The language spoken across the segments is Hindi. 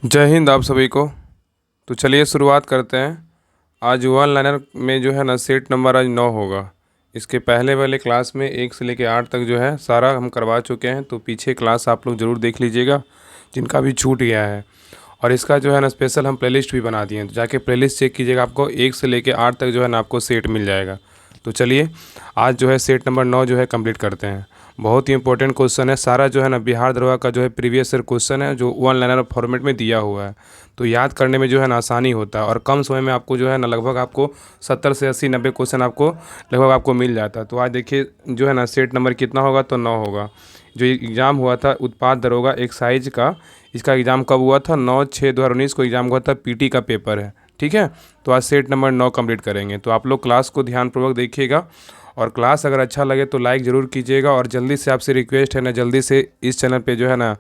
जय हिंद आप सभी को। तो चलिए शुरुआत करते हैं। आज वन लाइनर में जो है ना सेट नंबर आज 9 होगा। इसके पहले वाले क्लास में 1 से लेकर 8 तक जो है सारा हम करवा चुके हैं, तो पीछे क्लास आप लोग ज़रूर देख लीजिएगा जिनका भी छूट गया है। और इसका जो है ना स्पेशल हम प्लेलिस्ट भी बना दिए हैं, तो जाके प्लेलिस्ट चेक कीजिएगा, आपको 1 से लेकर 8 तक जो है ना आपको सेट मिल जाएगा। तो चलिए आज जो है सेट नंबर 9 जो है कंप्लीट करते हैं। बहुत ही इंपॉर्टेंट क्वेश्चन है, सारा जो है ना बिहार दरोगा का जो है प्रीवियस ईयर क्वेश्चन है, जो वन लाइनर फॉर्मेट में दिया हुआ है। तो याद करने में जो है ना आसानी होता है और कम समय में आपको जो है ना लगभग आपको 70 से 80 90 क्वेश्चन आपको लगभग आपको मिल जाता है। तो आज देखिए जो है ना सेट नंबर कितना होगा, तो 9 होगा। जो एग्ज़ाम हुआ था उत्पाद दरोगा एक्साइज का, इसका एग्ज़ाम कब हुआ था? 9/6/2019 को एग्ज़ाम हुआ था। पीटी का पेपर है, ठीक है। तो आज सेट नंबर 9 कंप्लीट करेंगे। तो आप लोग क्लास को ध्यानपूर्वक देखिएगा और क्लास अगर अच्छा लगे तो लाइक ज़रूर कीजिएगा। और जल्दी से आपसे रिक्वेस्ट है ना, जल्दी से इस चैनल पे जो है ना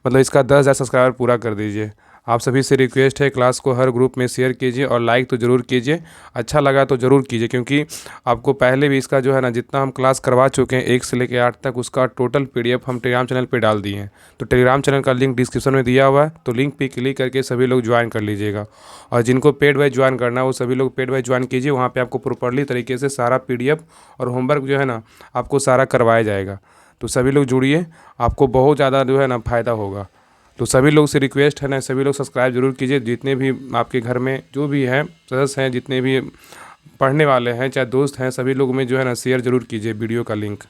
मतलब इसका 10,000 सब्सक्राइबर पूरा कर दीजिए। आप सभी से रिक्वेस्ट है, क्लास को हर ग्रुप में शेयर कीजिए और लाइक तो ज़रूर कीजिए। अच्छा लगा तो ज़रूर कीजिए, क्योंकि आपको पहले भी इसका जो है ना जितना हम क्लास करवा चुके हैं 1 से लेकर 8 तक, उसका टोटल PDF हम टेलीग्राम चैनल पे डाल दिए हैं। तो टेलीग्राम चैनल का लिंक डिस्क्रिप्शन में दिया हुआ है, तो लिंक पे क्लिक करके सभी लोग ज्वाइन कर लीजिएगा। और जिनको पेड वाइज ज्वाइन करना है वो सभी लोग पेड वाइज ज्वाइन कीजिए। वहाँ पर आपको प्रॉपरली तरीके से सारा PDF और होमवर्क जो है ना आपको सारा करवाया जाएगा। तो सभी लोग जुड़िए, आपको बहुत ज़्यादा जो है ना फ़ायदा होगा। तो सभी लोग से रिक्वेस्ट है ना, सभी लोग सब्सक्राइब जरूर कीजिए। जितने भी आपके घर में जो भी हैं सदस्य हैं, जितने भी पढ़ने वाले हैं चाहे दोस्त हैं, सभी लोग में जो है ना शेयर जरूर कीजिए वीडियो का लिंक।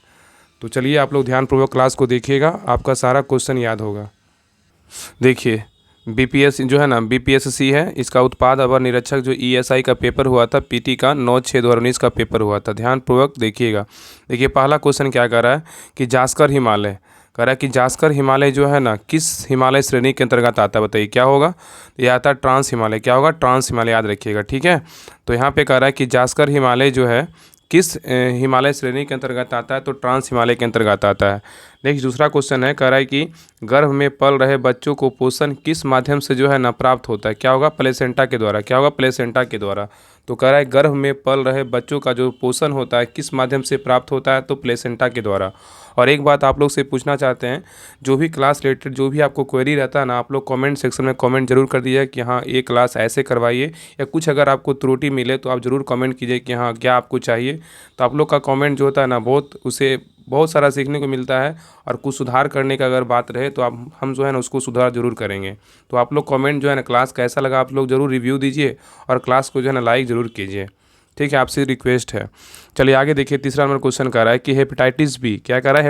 तो चलिए आप लोग ध्यानपूर्वक क्लास को देखिएगा, आपका सारा क्वेश्चन याद होगा। देखिए BPS जो है ना BPSC है, इसका उत्पाद अवर निरीक्षक जो ESI का पेपर हुआ था, PT का 9/6/2019 का पेपर हुआ था। ध्यानपूर्वक देखिएगा। देखिए पहला क्वेश्चन क्या कर रहा है कि जास्कर हिमालय, कह रहा है कि जास्कर हिमालय जो है ना किस हिमालय श्रेणी के अंतर्गत आता है? बताइए क्या होगा? ये आता है ट्रांस हिमालय। क्या होगा? ट्रांस हिमालय, याद रखिएगा, ठीक है। तो यहाँ पे कह रहा है कि जास्कर हिमालय जो है किस हिमालय श्रेणी के अंतर्गत आता है? तो ट्रांस हिमालय के अंतर्गत आता है। नेक्स्ट दूसरा क्वेश्चन है, कह रहा है कि गर्भ में पल रहे बच्चों को पोषण किस माध्यम से जो है ना प्राप्त होता है? क्या होगा? प्लेसेंटा के द्वारा। क्या होगा? प्लेसेंटा के द्वारा। तो कह रहा है गर्भ में पल रहे बच्चों का जो पोषण होता है किस माध्यम से प्राप्त होता है? तो प्लेसेंटा के द्वारा। और एक बात आप लोग से पूछना चाहते हैं, जो भी क्लास रिलेटेड जो भी आपको क्वेरी रहता है ना, आप लोग कमेंट सेक्शन में कमेंट जरूर कर दीजिए कि हाँ ये क्लास ऐसे करवाइए, या कुछ अगर आपको त्रुटि मिले तो आप ज़रूर कमेंट कीजिए कि हाँ क्या आपको चाहिए। तो आप लोग का कमेंट जो होता है ना उसे बहुत सारा सीखने को मिलता है। और कुछ सुधार करने का अगर बात रहे तो हम जो है ना उसको सुधार जरूर करेंगे। तो आप लोग कमेंट जो है ना क्लास कैसा लगा आप लोग ज़रूर रिव्यू दीजिए और क्लास को जो है ना लाइक ज़रूर कीजिए, ठीक है, आपसे रिक्वेस्ट है। चलिए आगे देखिए, तीसरा नंबर क्वेश्चन कर रहा है कि हेपेटाइटिस बी, क्या कर रहा है?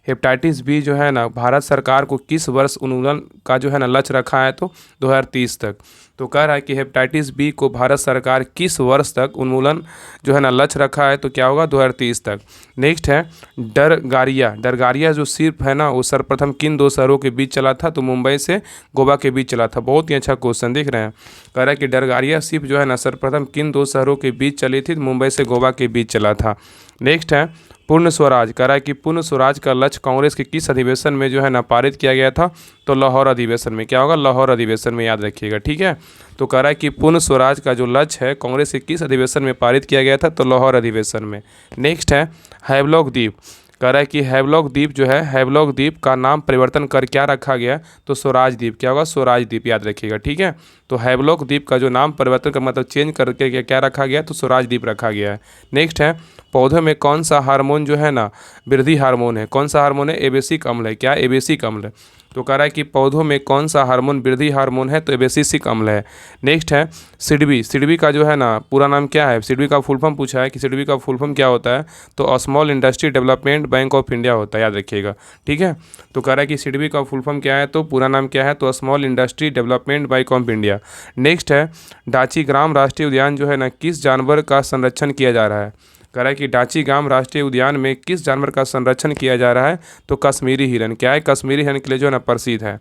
हेपेटाइटिस बी जो है ना भारत सरकार को किस वर्ष उन्मूलन का जो है ना लक्ष्य रखा है? तो 2030 तक। तो कह रहा है कि हेपेटाइटिस बी को भारत सरकार किस वर्ष तक उन्मूलन जो है ना लक्ष्य रखा है? तो क्या होगा? 2030 तक। नेक्स्ट है डरगारिया जो सिर्फ है ना वो सर्वप्रथम किन 2 शहरों के बीच चला था? तो मुंबई से गोवा के बीच चला था। बहुत ही अच्छा क्वेश्चन देख रहे हैं। कह रहा है कि डरगारिया सिर्फ जो है ना सर्वप्रथम किन 2 शहरों के बीच चली थी? मुंबई से गोवा के बीच चला था। नेक्स्ट है पूर्ण स्वराज, कह रहा है कि पूर्ण स्वराज का लक्ष्य कांग्रेस के किस अधिवेशन में जो है ना पारित किया गया था? तो लाहौर अधिवेशन में। क्या होगा? लाहौर अधिवेशन में, याद रखिएगा, ठीक है। तो कह रहा है कि पूर्ण स्वराज का जो लक्ष्य है कांग्रेस के किस अधिवेशन में पारित किया गया था? तो लाहौर अधिवेशन में। नेक्स्ट है हैवलॉक द्वीप, कह रहा है कि हैवलॉक द्वीप जो है, हैवलॉक द्वीप का नाम परिवर्तन कर क्या रखा गया? तो स्वराज द्वीप। क्या होगा? स्वराज द्वीप, याद रखिएगा, ठीक है। तो हैवलॉक द्वीप का जो नाम परिवर्तन का मतलब चेंज करके क्या रखा गया? तो स्वराज द्वीप रखा गया है। नेक्स्ट है पौधों में कौन सा हार्मोन जो है ना वृद्धि हार्मोन है? कौन सा हार्मोन है? एबेसिक अम्ल है। क्या? एबेसिक अम्ल। तो कह रहा है कि पौधों में कौन सा हार्मोन वृद्धि हार्मोन है? तो एबेसिक अम्ल है। नेक्स्ट है सिडबी का जो है ना पूरा नाम क्या है? सिडबी का फुल फॉर्म पूछा है कि सिडबी का फुल फॉर्म क्या होता है? तो small industry development bank of India होता है, याद रखिएगा, ठीक है। तो कह रहा है कि सिडबी का फुल फॉर्म क्या है? तो पूरा नाम क्या है? तो small industry development bank of India. Next है डाचीग्राम राष्ट्रीय उद्यान जो है ना किस जानवर का संरक्षण किया जा रहा है? कह रहा है कि डाचीग्राम राष्ट्रीय उद्यान में किस जानवर का संरक्षण किया जा रहा है? तो कश्मीरी हिरन। क्या है? कश्मीरी हिरन के लिए जो है ना प्रसिद्ध है।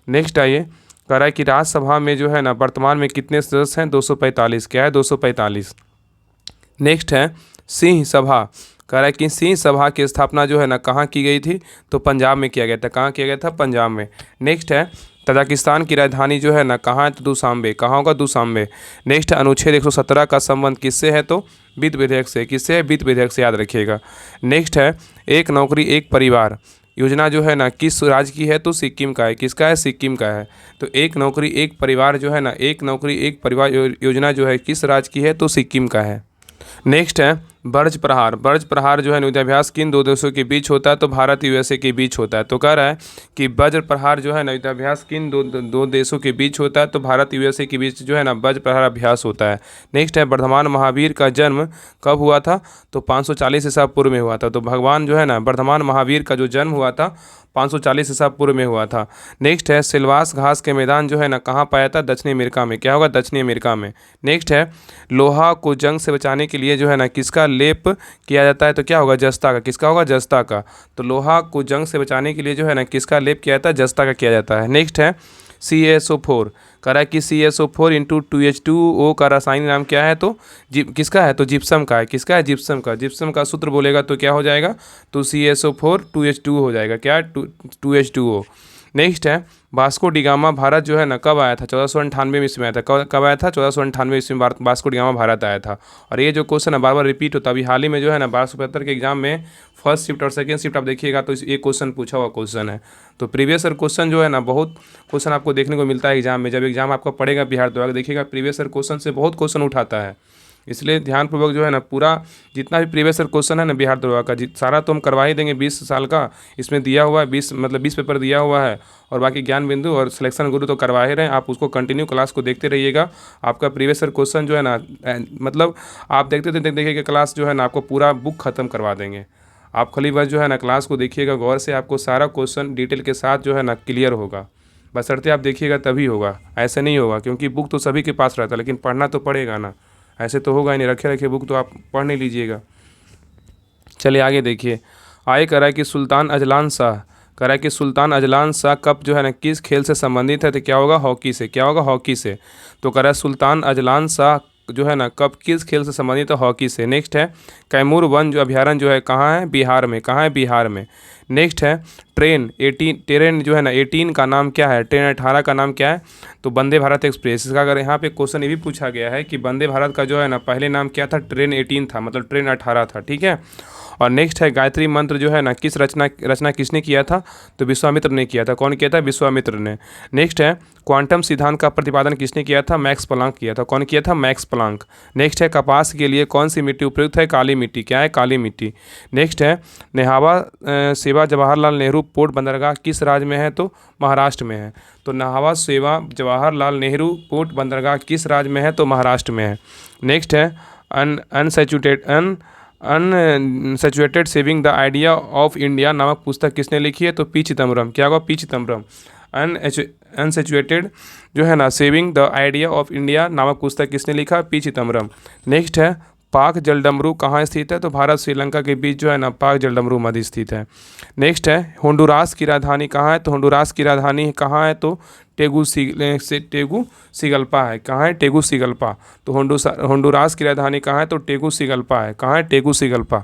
नेक्स्ट आइए, कह रहा है कि राज्यसभा में जो है ना वर्तमान में कितने सदस्य हैं? 245। क्या है? 245। नेक्स्ट है सिंह सभा, कह रहा है कि सिंह सभा की स्थापना जो है ना कहाँ की गई थी? तो पंजाब में किया गया था। कहाँ किया गया था? पंजाब में। नेक्स्ट है तजाकिस्तान की राजधानी जो है ना कहाँ है? तो दुशांबे। कहाँ होगा? दुशांबे। नेक्स्ट है अनुच्छेद 117 का संबंध किससे है? तो वित्त विधेयक से। किससे है? वित्त विधेयक से, याद रखिएगा। नेक्स्ट है एक नौकरी एक परिवार, योजना जो है ना किस राज्य की है? तो सिक्किम का है। किसका है? सिक्किम का है। तो एक नौकरी एक परिवार जो है ना, एक नौकरी एक परिवार योजना जो है किस राज्य की है? तो सिक्किम का है। नेक्स्ट है बर्ज प्रहार। बर्ज प्रहार जो है युद्धाभ्यास किन दो देशों के बीच होता है? तो भारत यूएसए के बीच होता है। तो कह रहा है कि वज्र प्रहार जो है ना युद्धाभ्यास किन दो देशों के बीच होता है? तो भारत यूएसए के बीच जो है ना वज्र प्रहार अभ्यास होता है। नेक्स्ट है वर्धमान महावीर का जन्म कब हुआ था? तो 540 ईसा पूर्व में हुआ था। तो भगवान जो है ना वर्धमान महावीर का जो जन्म हुआ था 540 ईसा पूर्व में हुआ था। नेक्स्ट है सिलवास घास के मैदान जो है ना कहाँ पाया था? दक्षिणी अमेरिका में। क्या होगा? दक्षिणी अमेरिका में। नेक्स्ट है लोहा को जंग से बचाने के लिए जो है ना किसका लेप किया जाता है? तो क्या होगा? जस्ता का। किसका होगा? जस्ता का। तो लोहा को जंग से बचाने के लिए जो है ना किसका लेप किया जाता है? जस्ता का किया जाता है। नेक्स्ट है CaSO4। कह रहा है कि CaSO4 इंटू 2H2O का रासायनिक नाम क्या है? तो किसका है? तो जिप्सम का है। किसका है? जिप्सम का। जिप्सम का सूत्र बोलेगा तो क्या हो जाएगा? तो CaSO4 2H2O हो जाएगा। क्या? 2H2O। नेक्स्ट है वास्को डी गामा भारत जो है ना कब आया था? 1498 ईस्वी में आया था। कब आया था? 1498 ईस्वी में वास्को डी गामा भारत आया था। और ये जो क्वेश्चन है बार बार रिपीट होता है। अभी हाल ही में जो है ना 1275 के एग्जाम में फर्स्ट शिफ्ट और सेकंड शिफ्ट आप देखिएगा तो ये क्वेश्चन पूछा हुआ क्वेश्चन है। तो प्रीवियस ईयर क्वेश्चन जो है ना बहुत क्वेश्चन आपको देखने को मिलता है एग्जाम में। जब एग्जाम आपका पड़ेगा बिहार द्वारा देखिएगा प्रीवियस ईयर क्वेश्चन से बहुत क्वेश्चन उठाता है। इसलिए ध्यानपूर्वक जो है ना पूरा जितना भी प्रीवियस ईयर क्वेश्चन है ना बिहार दरोगा का सारा तो हम करवा ही देंगे। 20 साल का इसमें दिया हुआ है, 20 पेपर दिया हुआ है। और बाकी ज्ञान बिंदु और सिलेक्शन गुरु तो करवा ही रहे हैं। आप उसको कंटिन्यू क्लास को देखते रहिएगा। आपका प्रीवियस ईयर क्वेश्चन जो है ना मतलब आप देखते देखिएगा क्लास जो है ना आपको पूरा बुक खत्म करवा देंगे। आप खाली बस जो है ना क्लास को देखिएगा गौर से, आपको सारा क्वेश्चन डिटेल के साथ जो है ना क्लियर होगा। बशर्ते आप देखिएगा तभी होगा, ऐसे नहीं होगा। क्योंकि बुक तो सभी के पास रहता है लेकिन पढ़ना तो पड़ेगा ना, ऐसे तो होगा ही नहीं। रखे रखे बुक तो आप पढ़ नहीं लीजिएगा। चलिए आगे देखिए। आगे कह रहा है कि सुल्तान अजलान शाह। कह रहा है कि सुल्तान अजलान शाह कब जो है ना किस खेल से संबंधित है? तो क्या होगा? हॉकी से। क्या होगा? हॉकी से। तो कह रहा है सुल्तान अजलान शाह जो है ना कब किस खेल से संबंधित है? हॉकी से। नेक्स्ट है कैमूर वन जो अभ्यारण्य जो है कहाँ है? बिहार में। कहाँ है? बिहार में। नेक्स्ट है ट्रेन जो है ना 18 का नाम क्या है? ट्रेन 18 का नाम क्या है? तो वंदे भारत एक्सप्रेस। इसका अगर यहाँ पे क्वेश्चन ये भी पूछा गया है कि वंदे भारत का जो है ना पहले नाम क्या था? ट्रेन 18 था, मतलब ट्रेन 18 था। ठीक है। और नेक्स्ट है गायत्री मंत्र जो है ना किस रचना किसने किया था? तो विश्वामित्र ने किया था। कौन किया था? विश्वामित्र ने। नेक्स्ट है क्वांटम सिद्धांत का प्रतिपादन किसने किया था? मैक्स प्लांक किया था। कौन किया था? Max Planck. नेक्स्ट है कपास के लिए कौन सी मिट्टी उपयुक्त है? काली मिट्टी। क्या है? काली मिट्टी। नेक्स्ट है नेहावा सेवा जवाहरलाल नेहरू पोर्ट बंदरगाह किस राज्य में है? तो महाराष्ट्र में है। तो नेहावा सेवा जवाहरलाल नेहरू पोर्ट बंदरगाह किस राज्य में है? तो महाराष्ट्र में है। नेक्स्ट है unsaturated saving the idea of India नामक पुस्तक किसने लिखी है? तो पी चिदम्बरम। क्या होगा? पी चिदम्बरम। अनसैचुरेटेड जो है ना saving the idea of India नामक पुस्तक किसने लिखा? पी चिदम्बरम। नेक्स्ट है पाक जलडमरू कहाँ स्थित है? तो भारत श्रीलंका के बीच जो है ना पाक जलडमरू नदी स्थित है। नेक्स्ट है होंडुरास की राजधानी कहाँ है? तो होंडुरास की राजधानी कहाँ है? तो टेगू सिगल्पा है। कहाँ है? टेगू सिगल्पा। तो होंडुरास की राजधानी कहाँ है? तो टेगू सिगल्पा है। कहाँ है? टेगू सिगल्पा।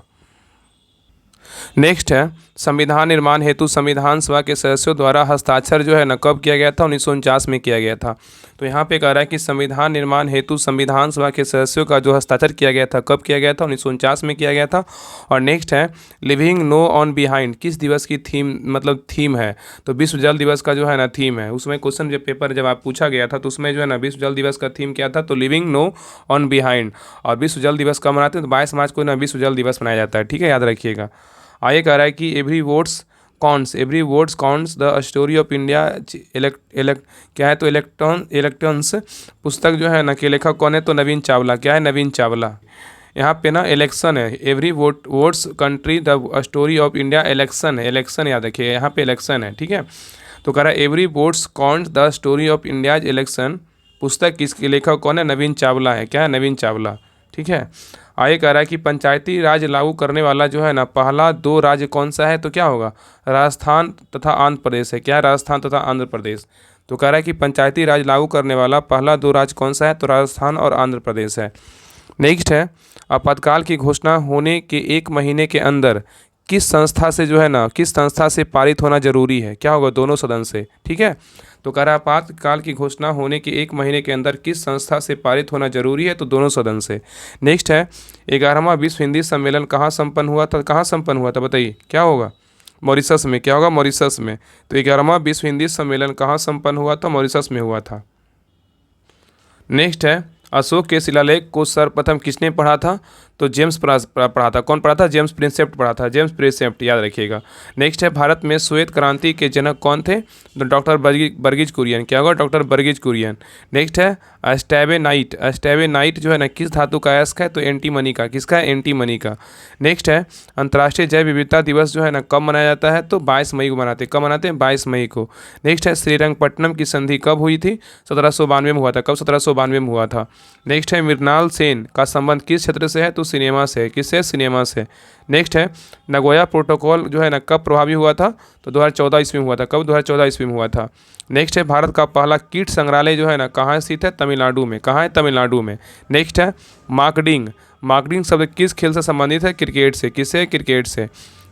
नेक्स्ट है संविधान निर्माण हेतु संविधान सभा के सदस्यों द्वारा हस्ताक्षर जो है ना कब किया गया था? 1949 में किया गया था। तो यहाँ पे कह रहा है कि संविधान निर्माण हेतु संविधान सभा के सदस्यों का जो हस्ताक्षर किया गया था कब किया गया था? 1949 में किया गया था। और नेक्स्ट है लिविंग नो ऑन बिहाइंड किस दिवस की थीम है? तो विश्व जल दिवस का जो है ना थीम है। उसमें क्वेश्चन जब आप पूछा गया था तो उसमें जो है ना विश्व जल दिवस का थीम क्या था? तो लिविंग नो ऑन बिहाइंड। और विश्व जल दिवस कब मनाते हैं? तो 22 मार्च को ना विश्व जल दिवस मनाया जाता है। ठीक है, याद रखिएगा। आगे कह रहा है कि every votes counts the story of India क्या है? तो इलेक्ट्रॉन्स पुस्तक जो है ना के लेखक कौन है? तो नवीन चावला। क्या है? नवीन चावला। यहाँ पे ना इलेक्शन है। Every votes country the story of India election है। इलेक्शन याद रखिए, यहाँ पे इलेक्शन है। ठीक है। तो कह रहा है every votes count the story of India election पुस्तक किसके लेखक कौन है? नवीन चावला है। क्या है? नवीन चावला। ठीक है। आगे कह रहा है कि पंचायती राज लागू करने वाला जो है ना पहला 2 राज्य कौन सा है? तो क्या होगा? राजस्थान तथा आंध्र प्रदेश है। क्या है? राजस्थान तथा आंध्र प्रदेश। तो कह रहा है कि पंचायती राज लागू करने वाला पहला 2 राज्य कौन सा है? तो राजस्थान और आंध्र प्रदेश है। नेक्स्ट है आपातकाल की घोषणा होने के 1 महीने के अंदर किस संस्था से पारित होना जरूरी है? क्या होगा? दोनों सदन से। ठीक है। तो कह रहा है आपातकाल की घोषणा होने के 1 महीने के अंदर किस संस्था से पारित होना जरूरी है? तो दोनों सदन से। नेक्स्ट है 11वां विश्व हिंदी सम्मेलन कहाँ संपन्न हुआ था? बताइए क्या होगा? मॉरिशस में। क्या होगा? मॉरिशस में। तो 11वां विश्व हिंदी सम्मेलन कहाँ संपन्न हुआ था? मॉरिशस में हुआ था। नेक्स्ट है, अशोक के शिलालेख को सर्वप्रथम किसने पढ़ा था? तो जेम्स पढ़ा था। कौन पढ़ा था? जेम्स प्रिंसेप्ट पढ़ा था। जेम्स प्रिंसेप्ट, याद रखिएगा। नेक्स्ट है, भारत में श्वेत क्रांति के जनक कौन थे? तो डॉक्टर बर्गिज कुरियन। क्या होगा? डॉक्टर बर्गिज कुरियन। नेक्स्ट है, अस्टेबेनाइट। अस्टेबेनाइट जो है ना किस धातु का अयस्क है? तो एंटीमनी का। किसका है? एंटीमनी का। नेक्स्ट है, अंतर्राष्ट्रीय जैव विविधता दिवस जो है ना कब मनाया जाता है? तो 22 मई को मनाते हैं। कब मनाते हैं? 22 मई को। नेक्स्ट है, श्रीरंगपट्टनम की संधि कब हुई थी? 1792 में हुआ था। कब? 1792 में हुआ था। नेक्स्ट है, मृणाल सेन का संबंध किस क्षेत्र से है? तो सिनेमा से। किससे? सिनेमा से। नेक्स्ट है, नगोया प्रोटोकॉल जो है ना कब प्रभावी हुआ था? तो 2014 ईस्वी में हुआ था। कब? 2014 ईस्वी में हुआ था। नेक्स्ट है, भारत का पहला कीट संग्रहालय जो है ना कहाँ स्थित है? तमिलनाडु में। कहाँ है? तमिलनाडु में। नेक्स्ट है, मार्कडिंग। मार्कडिंग शब्द किस खेल से संबंधित है? क्रिकेट से। किससे? क्रिकेट से।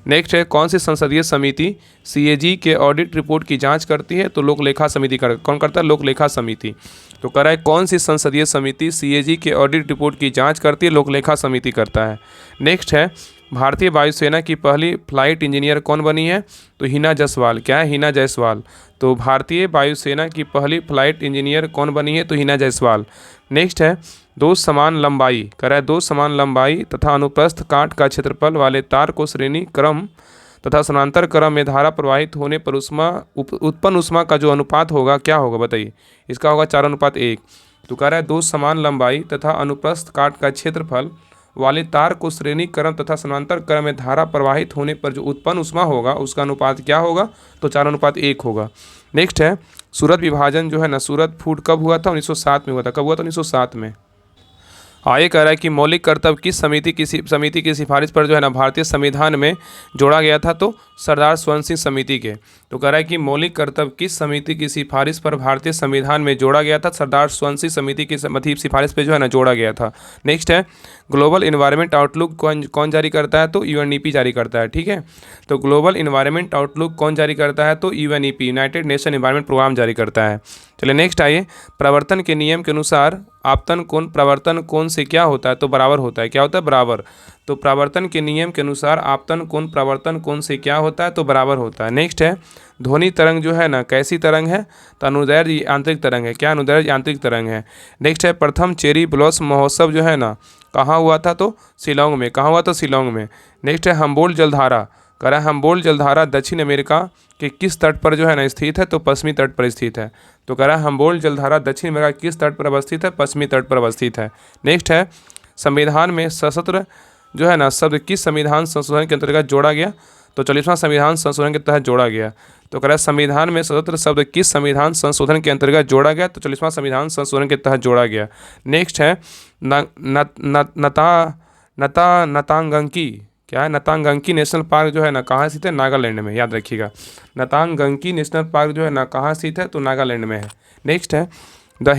नेक्स्ट है, कौन सी संसदीय समिति सीएजी के ऑडिट रिपोर्ट की जांच करती है? तो लोक लेखा समिति कौन करता है? लोक लेखा समिति। तो कह रहा है कौन सी संसदीय समिति सीएजी के ऑडिट रिपोर्ट की जांच करती है? लोक लेखा समिति करता है। नेक्स्ट है, भारतीय वायुसेना की पहली फ्लाइट इंजीनियर कौन बनी है? तो हिना जायसवाल। क्या है? हिना जायसवाल। तो भारतीय वायुसेना की पहली फ्लाइट इंजीनियर कौन बनी है? तो हिना जायसवाल। नेक्स्ट है, दो समान लंबाई, कह रहा है दो समान लंबाई तथा अनुप्रस्थ काट का क्षेत्रफल वाले तार को श्रेणी क्रम तथा समांतर क्रम में धारा प्रवाहित होने पर उत्पन्न ऊष्मा का जो अनुपात होगा क्या होगा? बताइए। इसका होगा 4:1। तो कह रहा है दो समान लंबाई तथा अनुप्रस्थ काट का क्षेत्रफल वाले तार को श्रेणी क्रम तथा समांतर क्रम में धारा प्रवाहित होने पर जो उत्पन्न ऊष्मा होगा उसका अनुपात क्या होगा? तो 4:1 होगा। नेक्स्ट है, सूरत विभाजन जो है ना सूरत फूट कब हुआ था? 1907 में हुआ था। कब हुआ था? 1907 में। आगे कह रहा है कि मौलिक कर्तव्य किस समिति की सिफारिश पर जो है ना भारतीय संविधान में जोड़ा गया था? तो सरदार स्वर्ण सिंह समिति के। तो कह रहा है कि मौलिक कर्तव्य किस समिति की सिफारिश पर भारतीय संविधान में जोड़ा गया था? सरदार स्वर्ण सिंह समिति की सिफारिश पर जो है ना जोड़ा गया था। नेक्स्ट है, ग्लोबल इन्वायरमेंट आउटलुक कौन जारी करता है? तो यूएनईपी जारी करता है। ठीक है, तो ग्लोबल इन्वायरमेंट आउटलुक कौन जारी करता है? तो UNEP, United Nation environment programme जारी करता है। चलिए नेक्स्ट आइए, प्रवर्तन के नियम के अनुसार आपतन कोण प्रवर्तन कोण से क्या होता है? तो बराबर होता है। क्या होता है? बराबर। तो प्रवर्तन के नियम के अनुसार आपतन कोण प्रवर्तन कोण से क्या होता है? तो बराबर होता है। नेक्स्ट है, ध्वनि तरंग जो है ना कैसी तरंग है? तो अनुदैर्ध्य यांत्रिक तरंग है। क्या? अनुदैर्ध्य यांत्रिक तरंग है। नेक्स्ट है, प्रथम चेरी ब्लॉसम महोत्सव जो है ना कहाँ हुआ था? तो शिलोंग में। कहाँ हुआ था? शिलोंग में। नेक्स्ट है, हम्बोल्ट जलधारा, कह रहा है हम्बोल्ट जलधारा दक्षिण अमेरिका के किस तट पर जो है ना स्थित है? तो पश्चिमी तट पर स्थित है। तो कह रहा है हम्बोल्ट जलधारा दक्षिण अमेरिका किस तट पर अवस्थित है? पश्चिमी तट पर अवस्थित है। नेक्स्ट है, संविधान में सशस्त्र जो है ना शब्द किस संविधान संशोधन के अंतर्गत जोड़ा गया? तो 40वां संविधान संशोधन के तहत जोड़ा गया। तो कह रहा है संविधान में सशस्त्र शब्द किस संविधान संशोधन के अंतर्गत जोड़ा गया? तो 40वां संविधान संशोधन के तहत जोड़ा गया। नेक्स्ट है, नतांगंकी, क्या है? नतांगंकी नेशनल पार्क जो है ना कहाँ स्थित है? नागालैंड में। याद रखिएगा, नतांगंकी नेशनल पार्क जो है ना कहाँ स्थित है? तो नागालैंड में है। नेक्स्ट है, द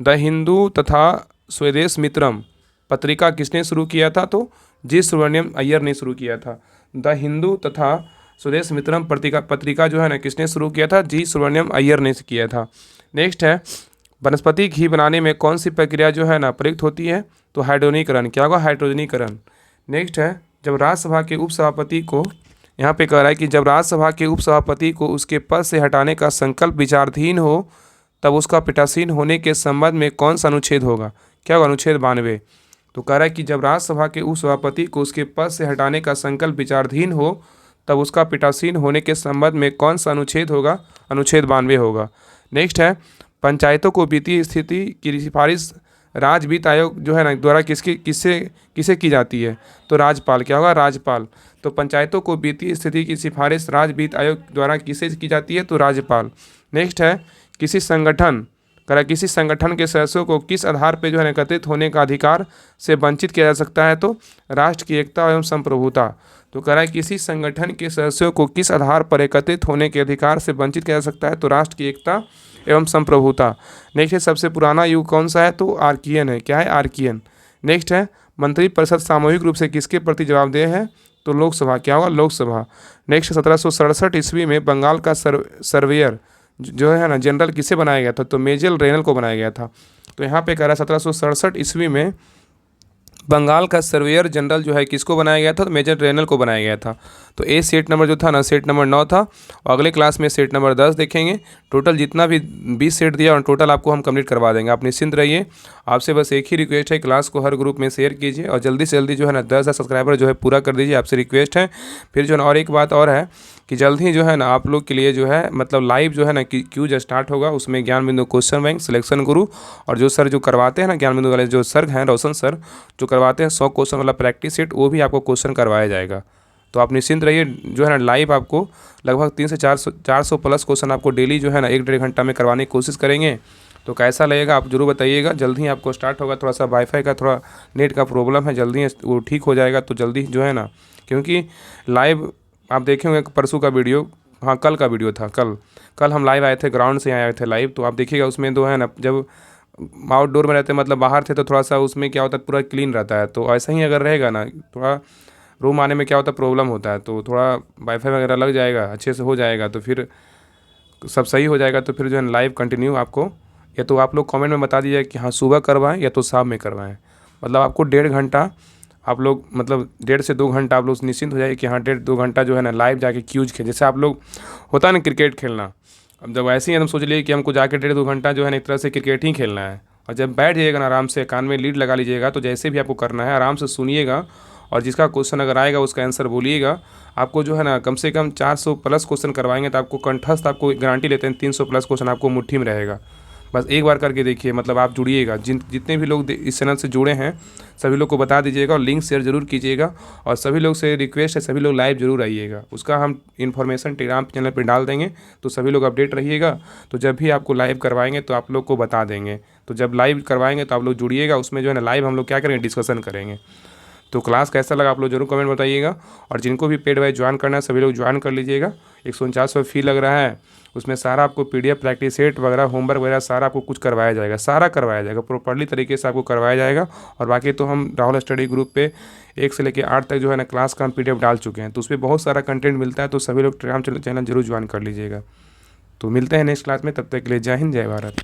हिंदू तथा स्वदेश मित्रम पत्रिका किसने शुरू किया था? तो जी सुब्रमण्यम अय्यर ने शुरू किया था। द हिंदू तथा स्वदेश मित्रम पत्रिका जो है ना किसने शुरू किया था? जी सुब्रमण्यम अय्यर ने किया था। नेक्स्ट है, वनस्पति घी बनाने में कौन सी प्रक्रिया जो है ना प्रयुक्त होती है? तो हाइड्रोजनीकरण। क्या होगा? हाइड्रोजनीकरण। नेक्स्ट है, जब राज्यसभा के उपसभापति को, यहाँ पे कह रहा है कि जब राज्यसभा के उपसभापति को उसके पद से हटाने का संकल्प विचाराधीन हो तब उसका पीठासीन होने के संबंध में कौन सा अनुच्छेद होगा? क्या होगा? अनुच्छेद 92। तो कह रहा है कि जब राज्यसभा के उपसभापति को उसके पद से हटाने का संकल्प विचाराधीन हो तब उसका पीठासीन होने के संबंध में कौन सा अनुच्छेद होगा? अनुच्छेद 92 होगा। नेक्स्ट है, पंचायतों को वित्तीय स्थिति की सिफारिश राज्य वित्त आयोग जो है ना द्वारा किसे की जाती है? तो राज्यपाल। क्या होगा? राज्यपाल। तो पंचायतों को वित्तीय स्थिति की सिफारिश राज्य वित्त आयोग द्वारा किसे की जाती है? तो राज्यपाल। नेक्स्ट है, किसी संगठन के सदस्यों को किस आधार पर जो है एकत्रित होने का अधिकार से वंचित किया जा सकता है? तो राष्ट्र की एकता एवं संप्रभुता। तो कह रहा है किसी संगठन के सदस्यों को किस आधार पर एकत्रित होने के अधिकार से वंचित किया जा सकता है? तो राष्ट्र की एकता एवं संप्रभुता। नेक्स्ट है, सबसे पुराना युग कौन सा है? तो आर्कियन है। क्या है? आर्कियन। नेक्स्ट है, मंत्रिपरिषद सामूहिक रूप से किसके प्रति जवाबदेह है? तो लोकसभा। क्या होगा? लोकसभा। नेक्स्ट, 1767 ईस्वी में बंगाल का सर्वेयर जो है ना जनरल किसे बनाया गया था? तो मेजर रेनल को बनाया गया था। तो यहाँ पे कह रहा है 1767 ईस्वी में बंगाल का सर्वेयर जनरल जो है किसको बनाया गया था, तो मेजर जनरल को बनाया गया था। तो ए सेट नंबर जो था ना, सेट नंबर 9 था। और अगले क्लास में सेट नंबर 10 देखेंगे। टोटल जितना भी 20 सेट दिया और टोटल आपको हम कंप्लीट करवा देंगे, आप निश्चिंत रहिए। आपसे बस एक ही रिक्वेस्ट है, क्लास को हर ग्रुप में शेयर कीजिए और जल्दी से जल्दी जो है ना 10,000 सब्सक्राइबर जो है पूरा कर दीजिए, आपसे रिक्वेस्ट है। फिर जो है ना और एक बात और है कि जल्द ही जो है ना आप लोग के लिए जो है मतलब लाइव जो है ना कि क्यूज स्टार्ट होगा, उसमें ज्ञान बिंदु क्वेश्चन बैंक, सिलेक्शन गुरु और जो सर जो करवाते हैं ना ज्ञान बिंदु वाले जो सर हैं, रोशन सर, जो करवाते हैं 100 क्वेश्चन वाला प्रैक्टिस सेट, वो भी आपको क्वेश्चन करवाया जाएगा। तो आप निश्चिंत रहिए, जो है ना लाइव आपको लगभग 300 से 400 प्लस क्वेश्चन आपको डेली जो है ना 1-1.5 घंटा में करवाने की कोशिश करेंगे। तो कैसा लगेगा आप जरूर बताइएगा। जल्दी ही आपको स्टार्ट होगा, थोड़ा सा वाईफाई का थोड़ा नेट का प्रॉब्लम है, जल्दी वो ठीक हो जाएगा। तो जल्दी जो है ना, क्योंकि लाइव आप देखे होंगे परसों का वीडियो, हाँ कल का वीडियो था, कल हम लाइव आए थे, ग्राउंड से आए थे लाइव। तो आप देखिएगा उसमें दो है ना, जब आउटडोर में रहते मतलब बाहर थे तो थोड़ा सा उसमें क्या होता है पूरा क्लीन रहता है। तो ऐसा ही अगर रहेगा ना, थोड़ा रूम आने में क्या होता है प्रॉब्लम होता है, तो थोड़ा वाईफाई वगैरह लग जाएगा, अच्छे से हो जाएगा तो फिर सब सही हो जाएगा। तो फिर जो है लाइव कंटिन्यू आपको, या तो आप लोग कमेंट में बता दीजिए कि हाँ सुबह करवाएं या तो शाम में करवाएं। मतलब आपको 1.5 घंटा आप लोग मतलब 1.5 से 2 घंटा आप लोग निश्चिंत हो जाए कि हाँ 1.5-2 घंटा जो है ना लाइव जाके क्यूज खेल, जैसे आप लोग होता है ना क्रिकेट खेलना। अब जब ऐसे ही हम सोच लिए कि हमको जाके 1.5-2 घंटा जो है ना एक तरह से क्रिकेट ही खेलना है, और जब बैठ जाइएगा ना आराम से, कान में लीड लगा लीजिएगा, तो जैसे भी आपको करना है आराम से सुनिएगा और जिसका क्वेश्चन अगर आएगा उसका आंसर बोलिएगा। आपको जो है ना कम से कम 400 प्लस क्वेश्चन करवाएंगे तो आपको कंठस्थ, आपको गारंटी लेते हैं 300 प्लस क्वेश्चन आपको मुट्ठी में रहेगा। बस एक बार करके देखिए, मतलब आप जुड़िएगा, जितने भी लोग इस चैनल से जुड़े हैं सभी लोग को बता दीजिएगा और लिंक शेयर जरूर कीजिएगा। और सभी लोग से रिक्वेस्ट है, सभी लोग लाइव जरूर आइएगा, उसका हम इन्फॉर्मेशन टेलीग्राम चैनल पर डाल देंगे, तो सभी लोग अपडेट रहिएगा। तो जब भी आपको लाइव करवाएंगे तो आप लोग को बता देंगे। तो जब लाइव करवाएंगे तो आप लोग जुड़िएगा, उसमें जो है ना लाइव हम लोग क्या करेंगे, डिस्कशन करेंगे। तो क्लास कैसा लगा आप लोग जरूर कमेंट बताइएगा। और जिनको भी पेड वाइज ज्वाइन करना है सभी लोग ज्वाइन कर लीजिएगा। 149 फी लग रहा है, उसमें सारा आपको PDF प्रैक्टिस सेट वगैरह होमवर्क वगैरह सारा आपको कुछ करवाया जाएगा, सारा करवाया जाएगा प्रॉपर्ली तरीके से आपको करवाया जाएगा। और बाकी तो हम राहुल स्टडी ग्रुप पे 1 से लेकर 8 तक जो है ना क्लास का हम PDF डाल चुके हैं, तो उस पर बहुत सारा कंटेंट मिलता है। तो सभी लोग टेलीग्राम चैनल जरूर ज्वाइन कर लीजिएगा। तो मिलते हैं नेक्स्ट क्लास में, तब तक के लिए जय हिंद जय भारत।